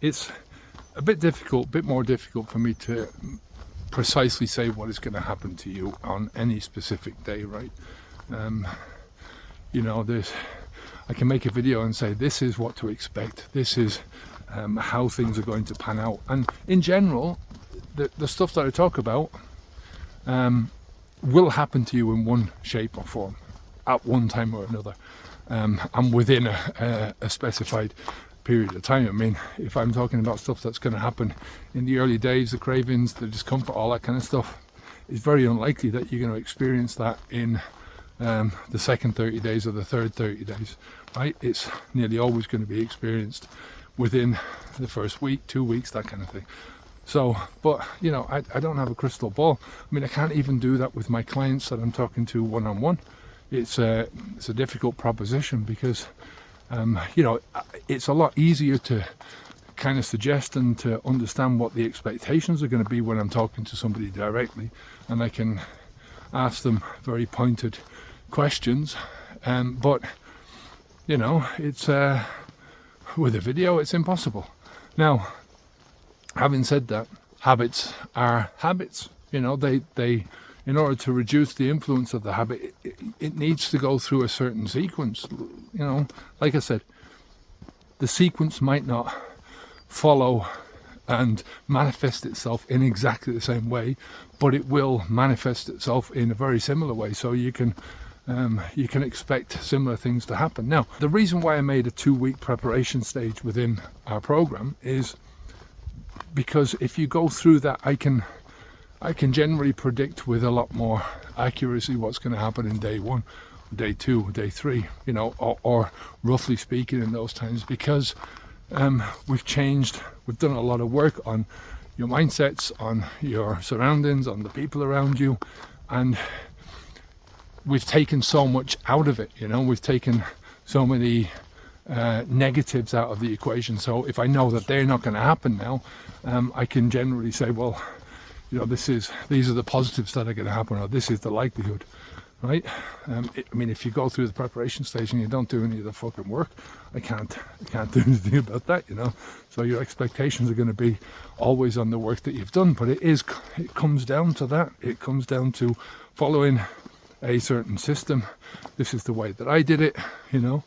it's a bit more difficult for me to precisely say what is going to happen to you on any specific day, right? I can make a video and say this is what to expect, this is how things are going to pan out, and in general the stuff that I talk about will happen to you in one shape or form at one time or another, and within a specified period of time. I mean, if I'm talking about stuff that's going to happen in the early days, the cravings, the discomfort, all that kind of stuff, it's very unlikely that you're going to experience that in the second 30 days or the third 30 days, right? It's nearly always going to be experienced within the first week, 2 weeks, that kind of thing. So, but I don't have a crystal ball. I mean, I can't even do that with my clients that I'm talking to one-on-one. It's a difficult proposition because it's a lot easier to kind of suggest and to understand what the expectations are going to be when I'm talking to somebody directly, and I can ask them very pointed questions, but it's with a video it's impossible. Now, having said that, habits are habits. They in order to reduce the influence of the habit, it needs to go through a certain sequence. Like I said, the sequence might not follow and manifest itself in exactly the same way, but it will manifest itself in a very similar way. So you can expect similar things to happen. Now, the reason why I made a 2-week preparation stage within our program is because if you go through that, I can generally predict with a lot more accuracy what's going to happen in day 1, day 2, day 3, or roughly speaking in those times, because we've done a lot of work on your mindsets, on your surroundings, on the people around you, and we've taken so much out of it. We've taken so many negatives out of the equation. So if I know that they're not going to happen now, I can generally say, well, these are the positives that are going to happen, or this is the likelihood, right? If you go through the preparation stage and you don't do any of the fucking work, I can't do anything about that, So your expectations are going to be always on the work that you've done, but it comes down to that. It comes down to following a certain system. This is the way that I did it, the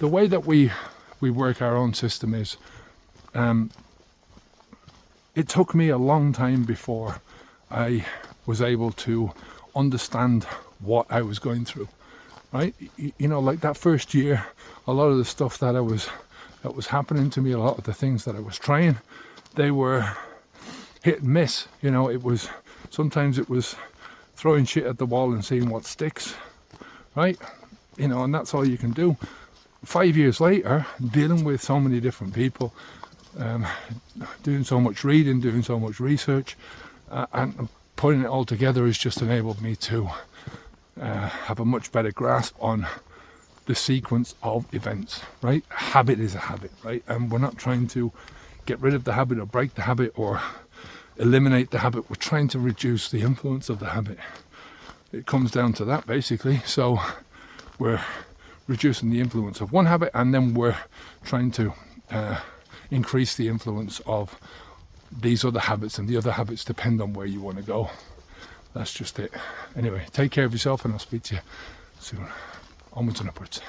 way that we work our own system is, it took me a long time before I was able to understand what I was going through, right? Like that first year, a lot of the stuff that was happening to me, a lot of the things that I was trying, they were hit and miss. Sometimes it was throwing shit at the wall and seeing what sticks, right? And that's all you can do. 5 years later, dealing with so many different people, doing so much reading, doing so much research, and putting it all together has just enabled me to have a much better grasp on the sequence of events, right? Habit is a habit, right? And we're not trying to get rid of the habit or break the habit or eliminate the habit. We're trying to reduce the influence of the habit. It comes down to that, basically. So we're reducing the influence of one habit, and then we're trying to increase the influence of these other habits, and the other habits depend on where you want to go. That's just it. Anyway, take care of yourself, and I'll speak to you soon. Onwards and upwards.